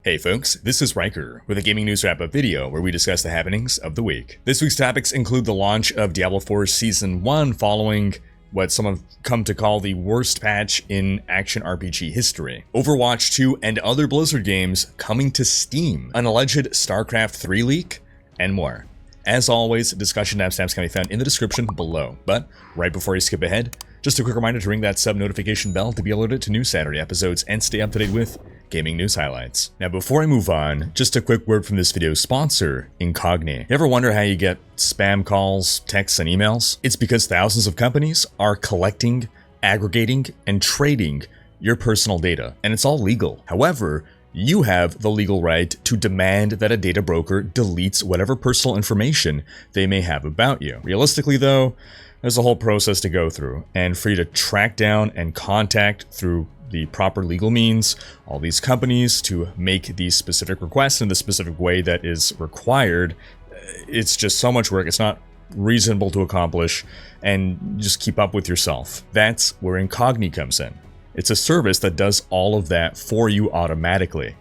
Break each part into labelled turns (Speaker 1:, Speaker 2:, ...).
Speaker 1: Hey folks, this is Rhykker with a gaming news wrap-up video where we discuss the happenings of the week. This week's topics include the launch of Diablo 4 Season 1 following what some have come to call the worst patch in action RPG history, Overwatch 2 and other Blizzard games coming to Steam, an alleged StarCraft 3 leak, and more. As always, discussion timestamps can be found in the description below, but right before you skip ahead, just a quick reminder to ring that sub notification bell to be alerted to new Saturday episodes and stay up to date with gaming news highlights. Now before I move on, just a quick word from this video's sponsor, Incogni. You ever wonder how you get spam calls, texts, and emails? It's because thousands of companies are collecting, aggregating, and trading your personal data, and it's all legal. However, you have the legal right to demand that a data broker deletes whatever personal information they may have about you. Realistically though, there's a whole process to go through, and for you to track down and contact through the proper legal means all these companies to make these specific requests in the specific way that is required, it's just so much work. It's not reasonable to accomplish, and just keep up with yourself. That's where Incogni comes in. It's a service that does all of that for you automatically.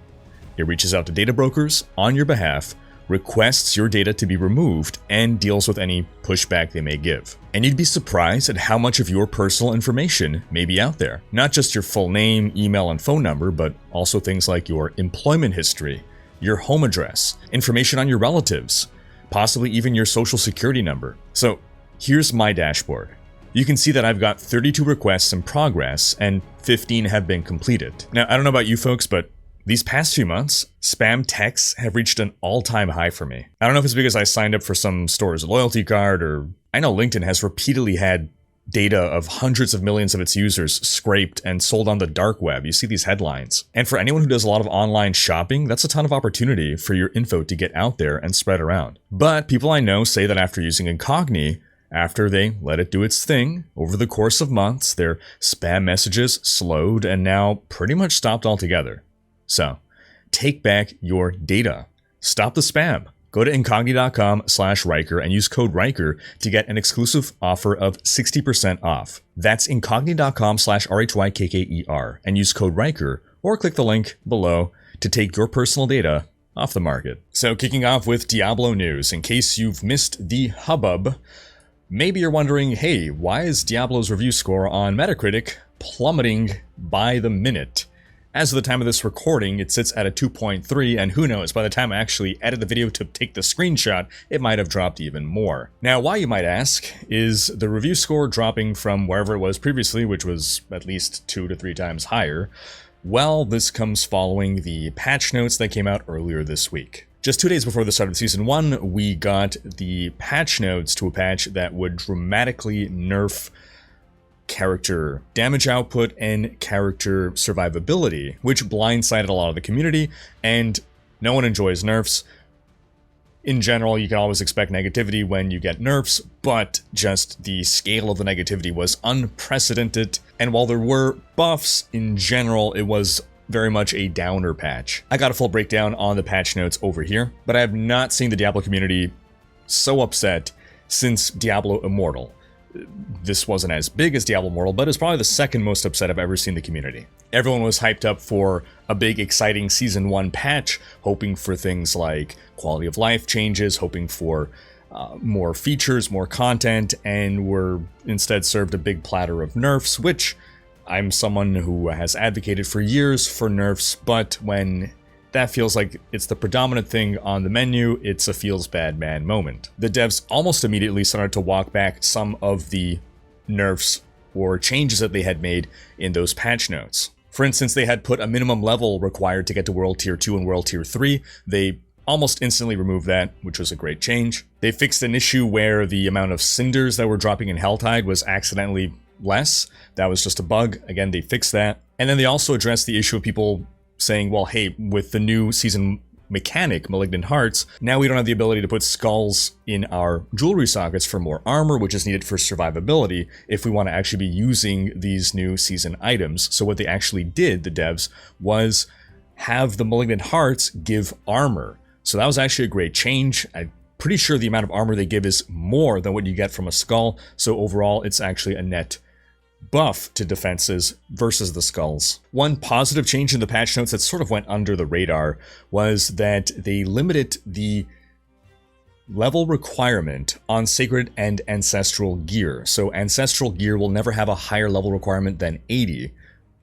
Speaker 1: It reaches out to data brokers on your behalf, requests your data to be removed, and deals with any pushback they may give. And you'd be surprised at how much of your personal information may be out there. Not just your full name, email, and phone number, but also things like your employment history, your home address, information on your relatives, possibly even your social security number. So here's my dashboard. You can see that I've got 32 requests in progress and 15 have been completed. Now, I don't know about you folks, but these past few months, spam texts have reached an all-time high for me. I don't know if it's because I signed up for some store's loyalty card, or I know LinkedIn has repeatedly had data of hundreds of millions of its users scraped and sold on the dark web. You see these headlines. And for anyone who does a lot of online shopping, that's a ton of opportunity for your info to get out there and spread around. But people I know say that after using Incogni, after they let it do its thing, over the course of months, their spam messages slowed and now pretty much stopped altogether. So, take back your data. Stop the spam. Go to incogni.com/Rhykker and use code Rhykker to get an exclusive offer of 60% off. That's incogni.com/RHYKKER and use code Rhykker, or click the link below to take your personal data off the market. So, kicking off with Diablo news, in case you've missed the hubbub, maybe you're wondering, hey, why is Diablo's review score on Metacritic plummeting by the minute? As of the time of this recording, it sits at a 2.3, and who knows, by the time I actually edit the video to take the screenshot, it might have dropped even more. Now, why, you might ask, is the review score dropping from wherever it was previously, which was at least 2 to 3 times higher? Well, this comes following the patch notes that came out earlier this week. Just 2 days before the start of Season 1, we got the patch notes to a patch that would dramatically nerf character damage output and character survivability, which blindsided a lot of the community, and no one enjoys nerfs. In general, you can always expect negativity when you get nerfs, but just the scale of the negativity was unprecedented, and while there were buffs, in general, it was very much a downer patch. I got a full breakdown on the patch notes over here, but I have not seen the Diablo community so upset since Diablo Immortal. This wasn't as big as Diablo Immortal, but it's probably the second most upset I've ever seen the community. Everyone was hyped up for a big, exciting Season 1 patch, hoping for things like quality of life changes, hoping for more features, more content, and were instead served a big platter of nerfs, which I'm someone who has advocated for years for nerfs, but when that feels like it's the predominant thing on the menu, it's a feels bad man moment. The devs almost immediately started to walk back some of the nerfs or changes that they had made in those patch notes. For instance, they had put a minimum level required to get to World Tier 2 and World Tier 3. They almost instantly removed that, which was a great change. They fixed an issue where the amount of cinders that were dropping in Helltide was accidentally less. That was just a bug. Again, they fixed that. And then they also addressed the issue of people saying, well, hey, with the new season mechanic, Malignant Hearts, now we don't have the ability to put skulls in our jewelry sockets for more armor, which is needed for survivability if we want to actually be using these new season items. So what they actually did, the devs, was have the Malignant Hearts give armor. So that was actually a great change. I'm pretty sure the amount of armor they give is more than what you get from a skull. So overall, it's actually a net buff to defenses versus the skulls. One positive change in the patch notes that sort of went under the radar was that they limited the level requirement on sacred and ancestral gear. So ancestral gear will never have a higher level requirement than 80.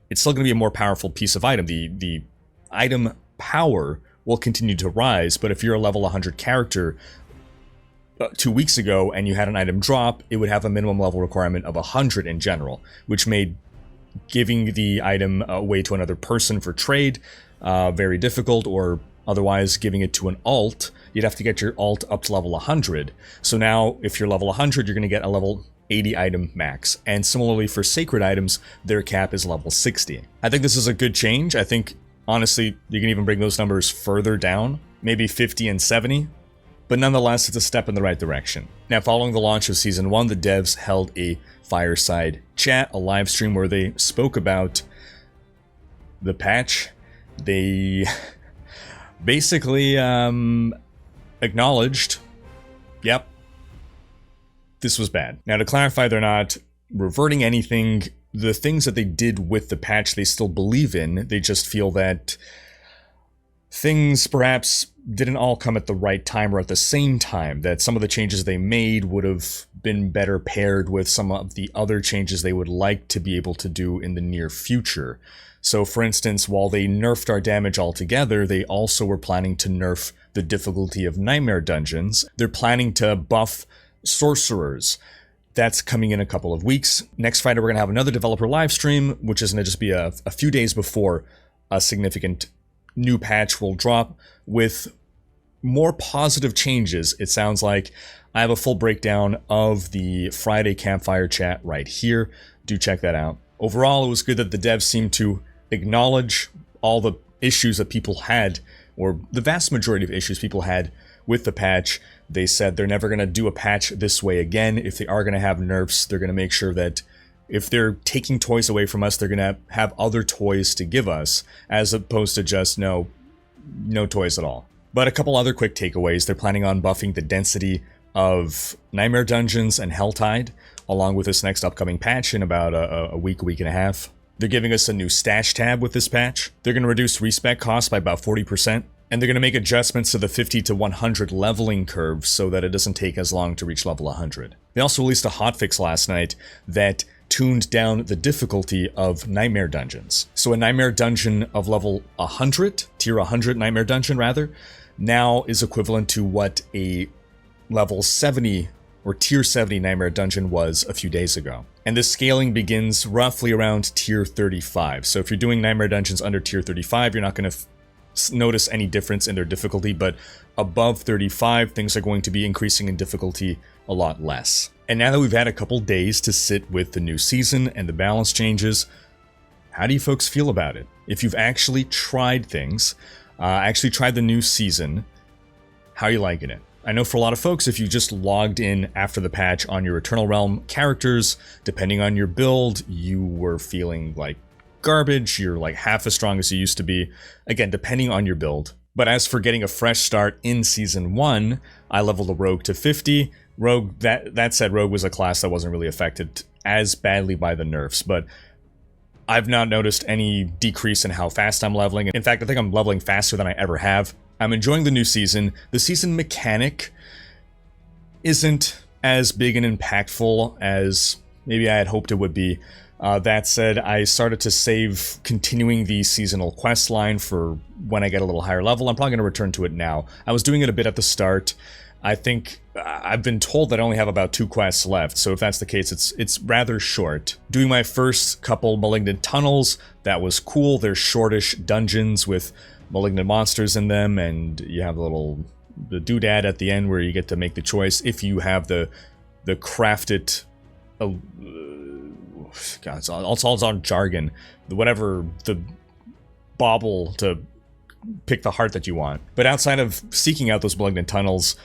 Speaker 1: It's still going to be a more powerful piece of item. The item power will continue to rise, but if you're a level 100 character 2 weeks ago and you had an item drop, it would have a minimum level requirement of 100 in general, which made giving the item away to another person for trade very difficult, or otherwise giving it to an alt, you'd have to get your alt up to level 100. So now, if you're level 100, you're going to get a level 80 item max. And similarly for sacred items, their cap is level 60. I think this is a good change. I think, honestly, you can even bring those numbers further down, maybe 50 and 70. But nonetheless, it's a step in the right direction. Now, following the launch of Season 1, the devs held a fireside chat, a live stream where they spoke about the patch. They basically acknowledged, yep, this was bad. Now, to clarify, they're not reverting anything. The things that they did with the patch, they still believe in. They just feel that things perhaps didn't all come at the right time or at the same time, that some of the changes they made would have been better paired with some of the other changes they would like to be able to do in the near future. So for instance, while they nerfed our damage altogether, they also were planning to nerf the difficulty of nightmare dungeons. They're planning to buff sorcerers. That's coming in a couple of weeks. Next Friday, we're going to have another developer live stream, which is going to just be a few days before a significant new patch will drop with more positive changes. It sounds like I have a full breakdown of the Friday campfire chat right here. Do check that out. Overall, it was good that the devs seemed to acknowledge all the issues that people had, or the vast majority of issues people had with the patch. They said they're never going to do a patch this way again. If they are going to have nerfs, they're going to make sure that if they're taking toys away from us, they're going to have other toys to give us, as opposed to just no toys at all. But a couple other quick takeaways. They're planning on buffing the density of Nightmare Dungeons and Helltide, along with this next upcoming patch in about a week and a half. They're giving us a new stash tab with this patch. They're going to reduce respec costs by about 40%. And they're going to make adjustments to the 50 to 100 leveling curve so that it doesn't take as long to reach level 100. They also released a hotfix last night that tuned down the difficulty of Nightmare Dungeons. So a Nightmare Dungeon of level 100, tier 100 Nightmare Dungeon rather, now is equivalent to what a level 70 or tier 70 Nightmare Dungeon was a few days ago. And this scaling begins roughly around tier 35. So if you're doing Nightmare Dungeons under tier 35, you're not going to notice any difference in their difficulty, but above 35, things are going to be increasing in difficulty a lot less. And now that we've had a couple days to sit with the new season and the balance changes, how do you folks feel about it? If you've actually tried things, actually tried the new season, how are you liking it? I know for a lot of folks, if you just logged in after the patch on your Eternal Realm characters, depending on your build, you were feeling like garbage, you're like half as strong as you used to be, again, depending on your build. But as for getting a fresh start in Season 1, I leveled a Rogue to 50. Rogue, that said, Rogue was a class that wasn't really affected as badly by the nerfs, but I've not noticed any decrease in how fast I'm leveling. In fact, I think I'm leveling faster than I ever have. I'm enjoying the new season. The season mechanic isn't as big and impactful as maybe I had hoped it would be. That said, I started to save continuing the seasonal quest line for when I get a little higher level. I'm probably going to return to it now. I was doing it a bit at the start. I think I've been told that I only have about 2 quests left, so if that's the case, it's rather short. Doing my first couple Malignant Tunnels, that was cool. They're shortish dungeons with malignant monsters in them, and you have the doodad at the end where you get to make the choice if you have the crafted... God, it's all on jargon. Whatever, the bauble to pick the heart that you want. But outside of seeking out those malignant tunnels,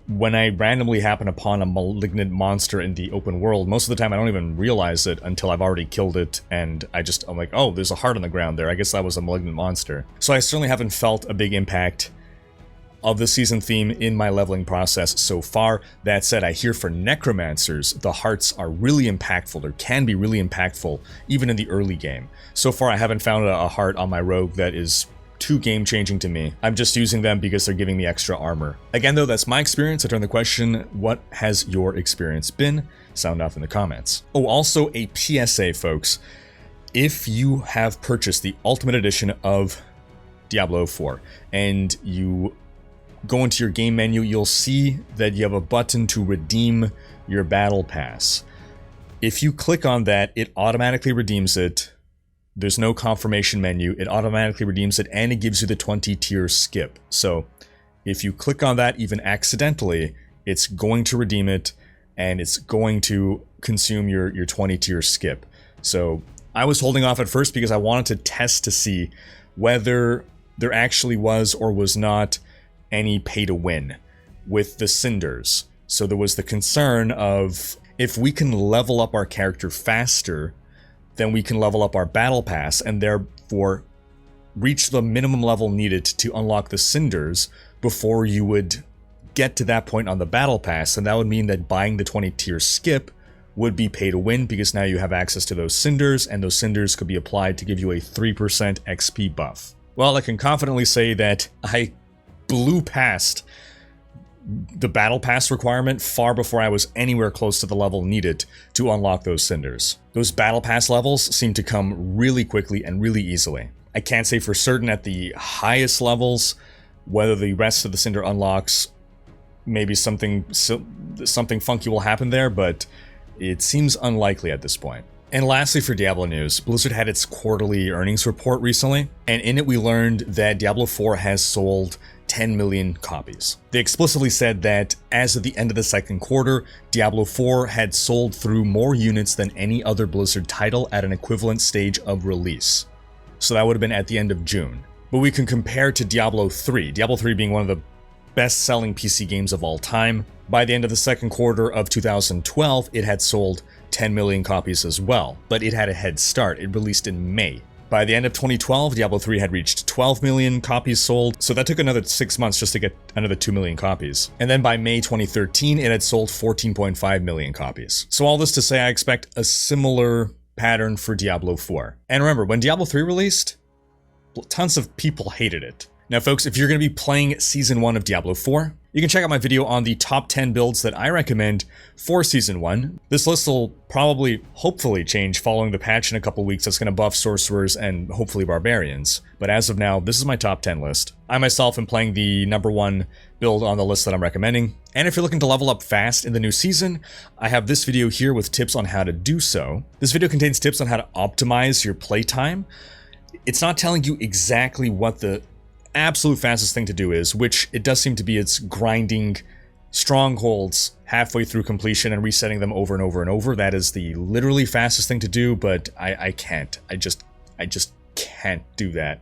Speaker 1: when I randomly happen upon a malignant monster in the open world, most of the time I don't even realize it until I've already killed it, and I'm like, oh, there's a heart on the ground there. I guess that was a malignant monster. So I certainly haven't felt a big impact of the season theme in my leveling process so far. That said, I hear for necromancers, the hearts are really impactful, or can be really impactful, even in the early game. So far, I haven't found a heart on my rogue that is too game-changing to me. I'm just using them because they're giving me extra armor. Again, though, that's my experience. I turn the question, what has your experience been? Sound off in the comments. Oh, also a PSA, folks. If you have purchased the Ultimate Edition of Diablo 4 and you go into your game menu, you'll see that you have a button to redeem your battle pass. If you click on that, it automatically redeems it. There's no confirmation menu. It automatically redeems it, and it gives you the 20 tier skip. So if you click on that even accidentally, it's going to redeem it, and it's going to consume your 20 tier skip. So I was holding off at first because I wanted to test to see whether there actually was or was not any pay to win with the cinders. So there was the concern of, if we can level up our character faster, then we can level up our battle pass and therefore reach the minimum level needed to unlock the cinders before you would get to that point on the battle pass. And that would mean that buying the 20 tier skip would be pay to win, because now you have access to those cinders, and those cinders could be applied to give you a 3% XP buff. Well, I can confidently say that I blew past the battle pass requirement far before I was anywhere close to the level needed to unlock those cinders. Those battle pass levels seem to come really quickly and really easily. I can't say for certain at the highest levels whether the rest of the cinder unlocks. Maybe something funky will happen there, but it seems unlikely at this point. And lastly, for Diablo news, Blizzard had its quarterly earnings report recently, and in it we learned that Diablo 4 has sold 10 million copies. They explicitly said that as of the end of the second quarter, Diablo 4 had sold through more units than any other Blizzard title at an equivalent stage of release. So that would have been at the end of June. But we can compare to Diablo 3, Diablo 3 being one of the best-selling PC games of all time. By the end of the second quarter of 2012, it had sold 10 million copies as well, but it had a head start. It released in May. By the end of 2012, Diablo 3 had reached 12 million copies sold, so that took another 6 months just to get another 2 million copies. And then by May 2013, it had sold 14.5 million copies. So all this to say, I expect a similar pattern for Diablo 4. And remember, when Diablo 3 released, tons of people hated it. Now folks, if you're going to be playing Season 1 of Diablo 4, you can check out my video on the top 10 builds that I recommend for Season 1. This list will probably, hopefully, change following the patch in a couple weeks that's going to buff sorcerers and hopefully barbarians. But as of now, this is my top 10 list. I myself am playing the number 1 build on the list that I'm recommending. And if you're looking to level up fast in the new season, I have this video here with tips on how to do so. This video contains tips on how to optimize your playtime. It's not telling you exactly what the absolute fastest thing to do is, which it does seem to be. It's grinding strongholds halfway through completion and resetting them over and over and over. That is the literally fastest thing to do, but I can't. I just can't do that.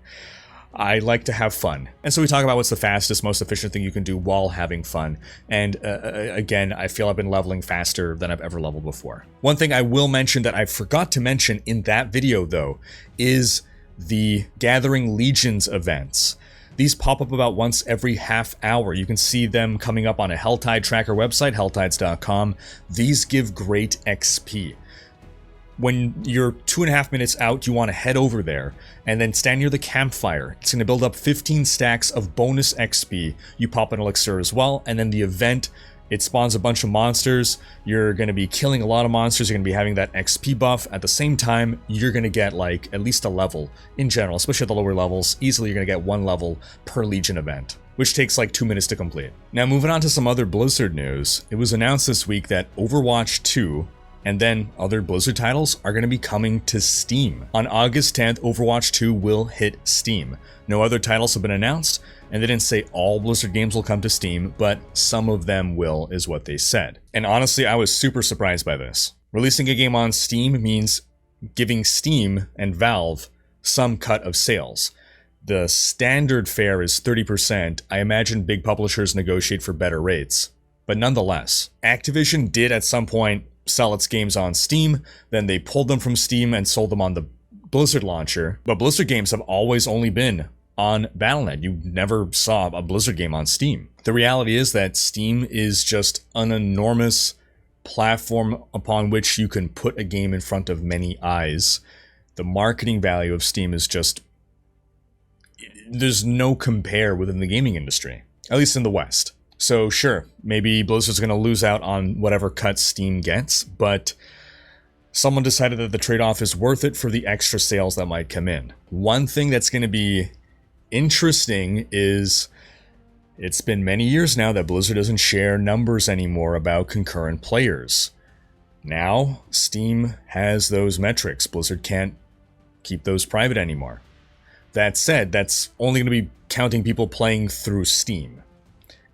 Speaker 1: I like to have fun. And so we talk about what's the fastest, most efficient thing you can do while having fun. And again, I feel I've been leveling faster than I've ever leveled before. One thing I will mention that I forgot to mention in that video, though, is the Gathering Legions events. These pop up about once every half hour. You can see them coming up on a Helltide tracker website, helltides.com. These give great XP. When you're 2.5 minutes out, you want to head over there and then stand near the campfire. It's going to build up 15 stacks of bonus XP. You pop an elixir as well, and then the event, it spawns a bunch of monsters. You're going to be killing a lot of monsters. You're going to be having that XP buff. At the same time, you're going to get like at least a level in general, especially at the lower levels. Easily, you're going to get 1 level per Legion event, which takes like 2 minutes to complete. Now, moving on to some other Blizzard news. It was announced this week that Overwatch 2 and then other Blizzard titles are going to be coming to Steam. On August 10th, Overwatch 2 will hit Steam. No other titles have been announced, and they didn't say all Blizzard games will come to Steam, but some of them will, is what they said. And honestly, I was super surprised by this. Releasing a game on Steam means giving Steam and Valve some cut of sales. The standard fare is 30%. I imagine big publishers negotiate for better rates. But nonetheless, Activision did at some point sell its games on Steam, then they pulled them from Steam and sold them on the Blizzard launcher. But Blizzard games have always only been on Battle.net. You never saw a Blizzard game on Steam. The reality is that Steam is just an enormous platform upon which you can put a game in front of many eyes. The marketing value of Steam is just... there's no compare within the gaming industry, at least in the West. So sure, maybe Blizzard's going to lose out on whatever cut Steam gets, but someone decided that the trade-off is worth it for the extra sales that might come in. One thing that's going to be interesting is it's been many years now that Blizzard doesn't share numbers anymore about concurrent players. Now, Steam has those metrics. Blizzard can't keep those private anymore. That said, that's only going to be counting people playing through Steam.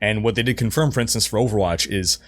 Speaker 1: And what they did confirm, for instance, for Overwatch is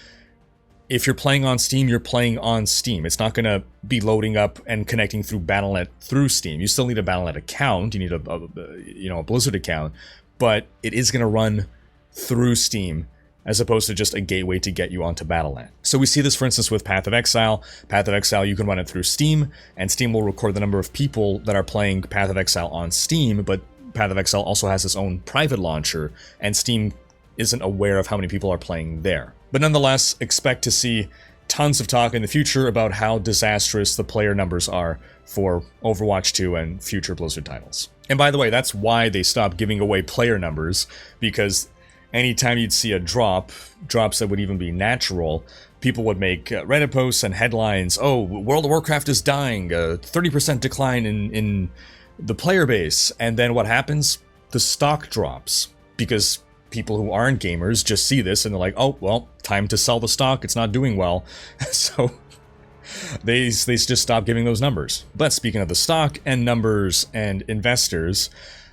Speaker 1: if you're playing on Steam, you're playing on Steam. It's not going to be loading up and connecting through Battle.net through Steam. You still need a Battle.net account. You need a Blizzard account, but it is going to run through Steam as opposed to just a gateway to get you onto Battle.net. So we see this, for instance, with Path of Exile. Path of Exile, you can run it through Steam, and Steam will record the number of people that are playing Path of Exile on Steam, but Path of Exile also has its own private launcher, and Steam isn't aware of how many people are playing there. But nonetheless, expect to see tons of talk in the future about how disastrous the player numbers are for Overwatch 2 and future Blizzard titles. And by the way, that's why they stopped giving away player numbers, because anytime you'd see a drops that would even be natural, people would make Reddit posts and headlines, oh, World of Warcraft is dying, a 30% decline in the player base. And then what happens? The stock drops, because people who aren't gamers just see this and they're like, oh, well, time to sell the stock, it's not doing well. So they just stop giving those numbers. But speaking of the stock and numbers and investors,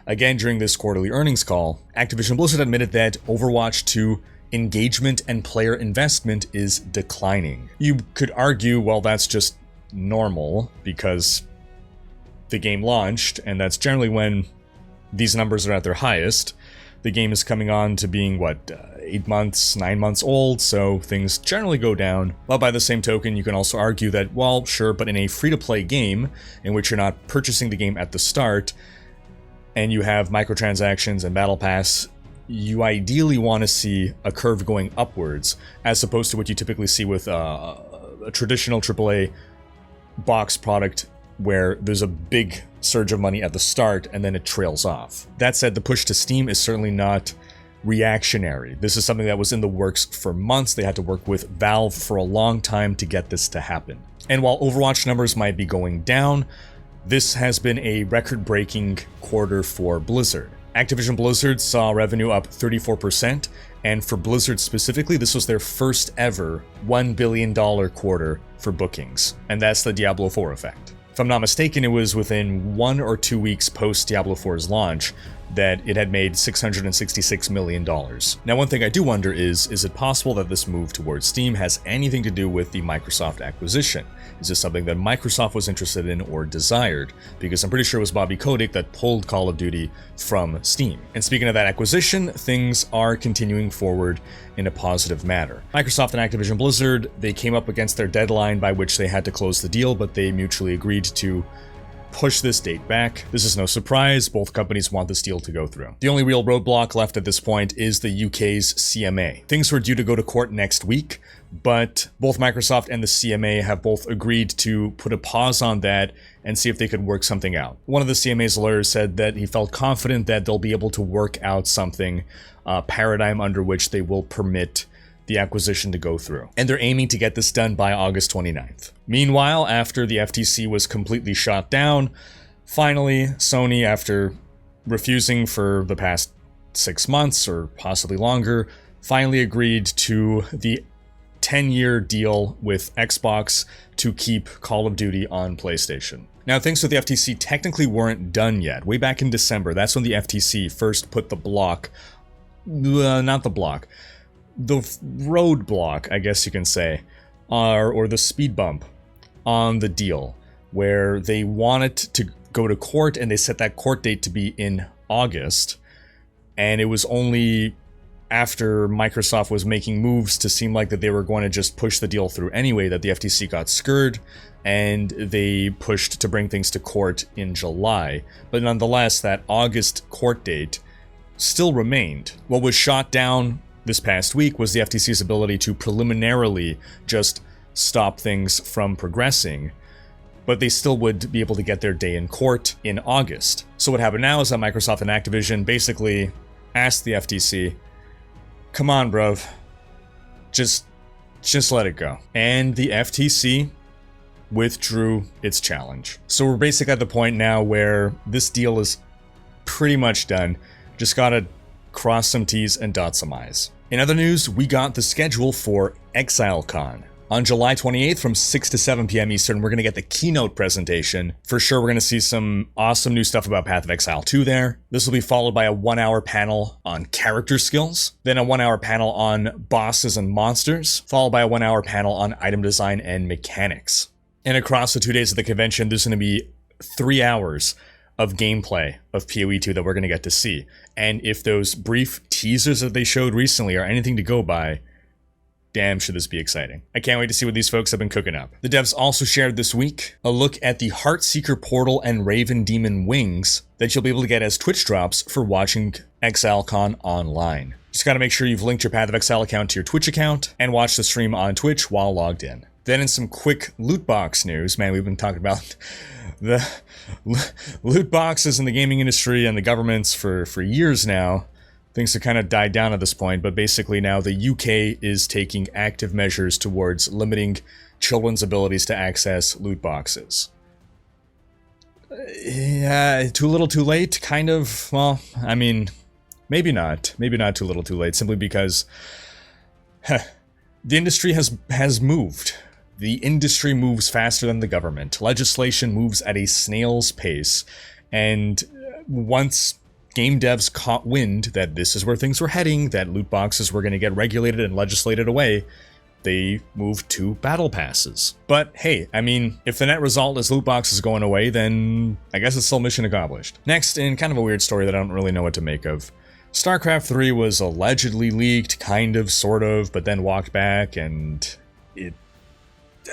Speaker 1: again, during this quarterly earnings call, Activision Blizzard admitted that Overwatch 2 engagement and player investment is declining. You could argue, well, that's just normal because the game launched, and that's generally when these numbers are at their highest. The game is coming on to being, 8 months, 9 months old, so things generally go down. But by the same token, you can also argue that, well, sure, but in a free-to-play game, in which you're not purchasing the game at the start, and you have microtransactions and Battle Pass, you ideally want to see a curve going upwards, as opposed to what you typically see with a traditional AAA box product, where there's a big surge of money at the start and then it trails off. That said, the push to Steam is certainly not reactionary. This is something that was in the works for months. They had to work with Valve for a long time to get this to happen. And while Overwatch numbers might be going down, this has been a record-breaking quarter for Blizzard. Activision Blizzard saw revenue up 34%, and for Blizzard specifically, this was their first ever $1 billion quarter for bookings, and that's the Diablo 4 effect. If I'm not mistaken, it was within 1 or 2 weeks post Diablo 4's launch that it had made $666 million. Now, one thing I do wonder is it possible that this move towards Steam has anything to do with the Microsoft acquisition? Is this something that Microsoft was interested in or desired? Because I'm pretty sure it was Bobby Kotick that pulled Call of Duty from Steam. And speaking of that acquisition, things are continuing forward in a positive manner. Microsoft and Activision Blizzard, they came up against their deadline by which they had to close the deal, but they mutually agreed to push this date back. This is no surprise, both companies want this deal to go through. The only real roadblock left at this point is the UK's CMA. Things were due to go to court next week, but both Microsoft and the CMA have both agreed to put a pause on that and see if they could work something out. One of the CMA's lawyers said that he felt confident that they'll be able to work out something, a paradigm under which they will permit the acquisition to go through. And they're aiming to get this done by August 29th. Meanwhile, after the FTC was completely shot down, finally, Sony, after refusing for the past 6 months or possibly longer, finally agreed to the 10-year deal with Xbox to keep Call of Duty on PlayStation. Now, things with the FTC technically weren't done yet. Way back in December, that's when the FTC first put the the roadblock, I guess you can say, or the speed bump on the deal, where they wanted to go to court and they set that court date to be in August, and it was only after Microsoft was making moves to seem like that they were going to just push the deal through anyway, that the FTC got scurred, and they pushed to bring things to court in July. But nonetheless, that August court date still remained. What was shot down this past week was the FTC's ability to preliminarily just stop things from progressing, but they still would be able to get their day in court in August. So what happened now is that Microsoft and Activision basically asked the FTC, come on, bruv, just let it go. And the FTC withdrew its challenge. So we're basically at the point now where this deal is pretty much done. Just gotta cross some T's and dot some I's. In other news, we got the schedule for Exilecon. On July 28th from 6 to 7 p.m. Eastern, we're going to get the keynote presentation. For sure, we're going to see some awesome new stuff about Path of Exile 2 there. This will be followed by a 1-hour panel on character skills, then a 1-hour panel on bosses and monsters, followed by a 1-hour panel on item design and mechanics. And across the 2 days of the convention, there's going to be 3 hours of gameplay of PoE 2 that we're going to get to see. And if those brief teasers that they showed recently are anything to go by, damn, should this be exciting. I can't wait to see what these folks have been cooking up. The devs also shared this week a look at the Heartseeker Portal and Raven Demon Wings that you'll be able to get as Twitch drops for watching Exilecon online. Just gotta make sure you've linked your Path of Exile account to your Twitch account and watch the stream on Twitch while logged in. Then in some quick loot box news, man, we've been talking about the loot boxes in the gaming industry and the governments for years now. Things have kind of died down at this point, but basically now the UK is taking active measures towards limiting children's abilities to access loot boxes. Yeah, too little too late, kind of. Well, I mean, maybe not. Maybe not too little too late, simply because the industry has moved. The industry moves faster than the government. Legislation moves at a snail's pace, and once game devs caught wind that this is where things were heading, that loot boxes were going to get regulated and legislated away, they moved to battle passes. But hey, I mean, if the net result is loot boxes going away, then I guess it's still mission accomplished. Next, in kind of a weird story that I don't really know what to make of, StarCraft 3 was allegedly leaked, kind of, sort of, but then walked back, and it...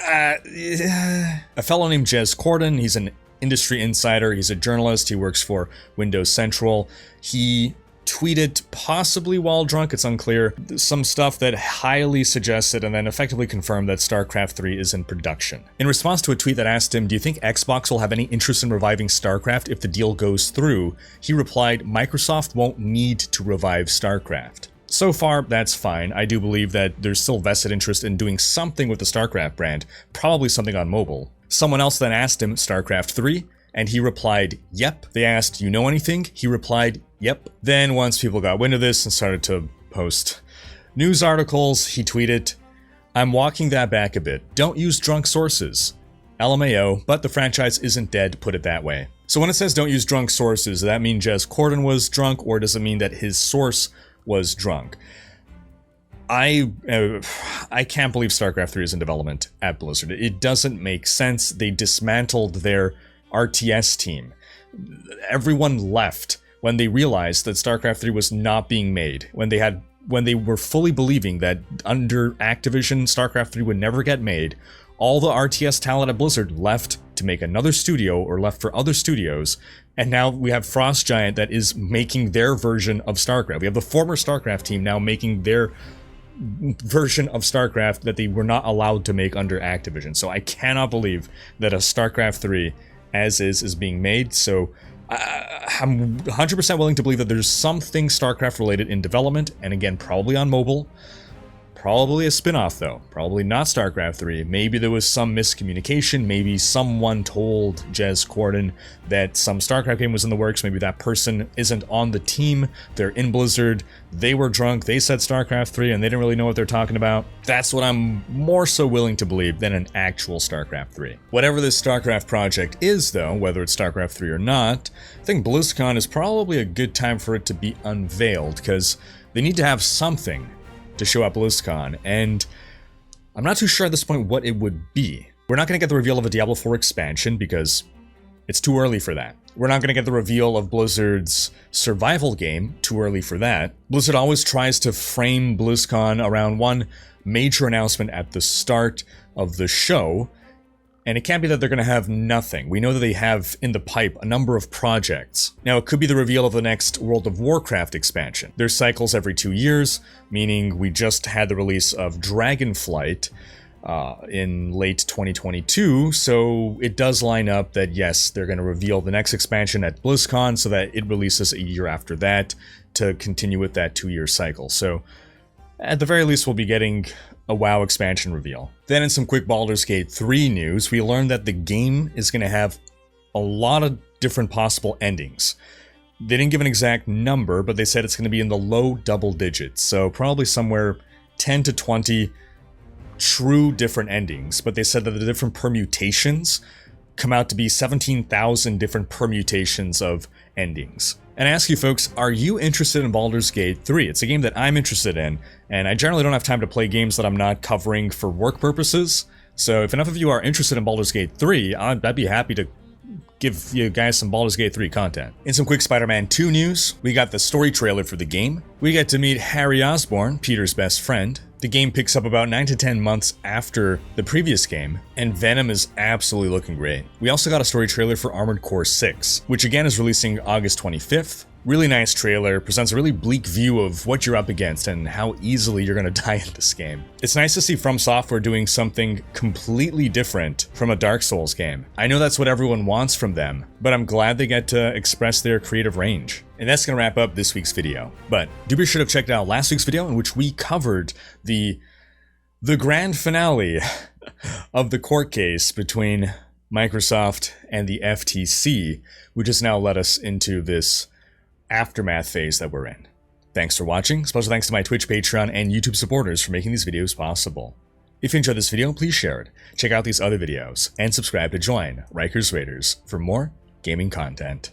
Speaker 1: A fellow named Jez Corden, he's an industry insider, he's a journalist, he works for Windows Central. He tweeted, possibly while drunk, it's unclear, some stuff that highly suggested and then effectively confirmed that StarCraft 3 is in production. In response to a tweet that asked him, do you think Xbox will have any interest in reviving StarCraft if the deal goes through, he replied, Microsoft won't need to revive StarCraft. So far, that's fine. I do believe that there's still vested interest in doing something with the StarCraft brand, probably something on mobile. Someone else then asked him, StarCraft 3? And he replied, yep. They asked, you know anything? He replied, yep. Then once people got wind of this and started to post news articles, he tweeted, I'm walking that back a bit. Don't use drunk sources. LMAO, but the franchise isn't dead, put it that way. So when it says don't use drunk sources, does that mean Jez Corden was drunk, or does it mean that his source was drunk? I can't believe StarCraft 3 is in development at Blizzard. It doesn't make sense. They dismantled their RTS team. Everyone left when they realized that StarCraft 3 was not being made. When they were fully believing that under Activision, StarCraft 3 would never get made, all the RTS talent at Blizzard left to make another studio or left for other studios, and now we have Frost Giant that is making their version of StarCraft. We have the former StarCraft team now making their version of StarCraft that they were not allowed to make under Activision. So I cannot believe that a StarCraft 3 as is being made. So I'm 100% willing to believe that there's something StarCraft related in development, and again, probably on mobile. Probably a spin-off though, probably not StarCraft 3. Maybe there was some miscommunication, maybe someone told Jez Corden that some StarCraft game was in the works, maybe that person isn't on the team, they're in Blizzard, they were drunk, they said StarCraft 3 and they didn't really know what they're talking about. That's what I'm more so willing to believe than an actual StarCraft 3. Whatever this StarCraft project is though, whether it's StarCraft 3 or not, I think BlizzCon is probably a good time for it to be unveiled, because they need to have something to show at BlizzCon, and I'm not too sure at this point what it would be. We're not going to get the reveal of a Diablo 4 expansion because It's too early for that. We're not going to get the reveal of Blizzard's survival game, too early for that. Blizzard always tries to frame BlizzCon around one major announcement at the start of the show, and it can't be that they're going to have nothing. We know that they have in the pipe a number of projects. Now, it could be the reveal of the next World of Warcraft expansion. There's cycles every 2 years, meaning we just had the release of Dragonflight in late 2022, so it does line up that yes, they're going to reveal the next expansion at BlizzCon so that it releases a year after that to continue with that 2-year cycle. So at the very least, we'll be getting a WoW expansion reveal. Then in some quick Baldur's Gate 3 news, we learned that the game is going to have a lot of different possible endings. They didn't give an exact number, but they said it's going to be in the low double digits, so probably somewhere 10 to 20 true different endings, but they said that the different permutations come out to be 17,000 different permutations of endings. And I ask you folks, are you interested in Baldur's Gate 3? It's a game that I'm interested in, and I generally don't have time to play games that I'm not covering for work purposes, so if enough of you are interested in Baldur's Gate 3, I'd be happy to give you guys some Baldur's Gate 3 content. In some quick Spider-Man 2 news, we got the story trailer for the game. We get to meet Harry Osborn, Peter's best friend. The game picks up about 9 to 10 months after the previous game, and Venom is absolutely looking great. We also got a story trailer for Armored Core 6, which again is releasing August 25th. Really nice trailer, presents a really bleak view of what you're up against and how easily you're gonna die in this game. It's nice to see From Software doing something completely different from a Dark Souls game. I know that's what everyone wants from them, but I'm glad they get to express their creative range. And that's gonna wrap up this week's video. But do be sure to check out last week's video in which we covered the grand finale of the court case between Microsoft and the FTC, which has now led us into this aftermath phase that we're in. Thanks for watching. Special thanks to my Twitch, Patreon, and YouTube supporters for making these videos possible. If you enjoyed this video, please share it, check out these other videos, and subscribe to join Rhykkers Raiders for more gaming content.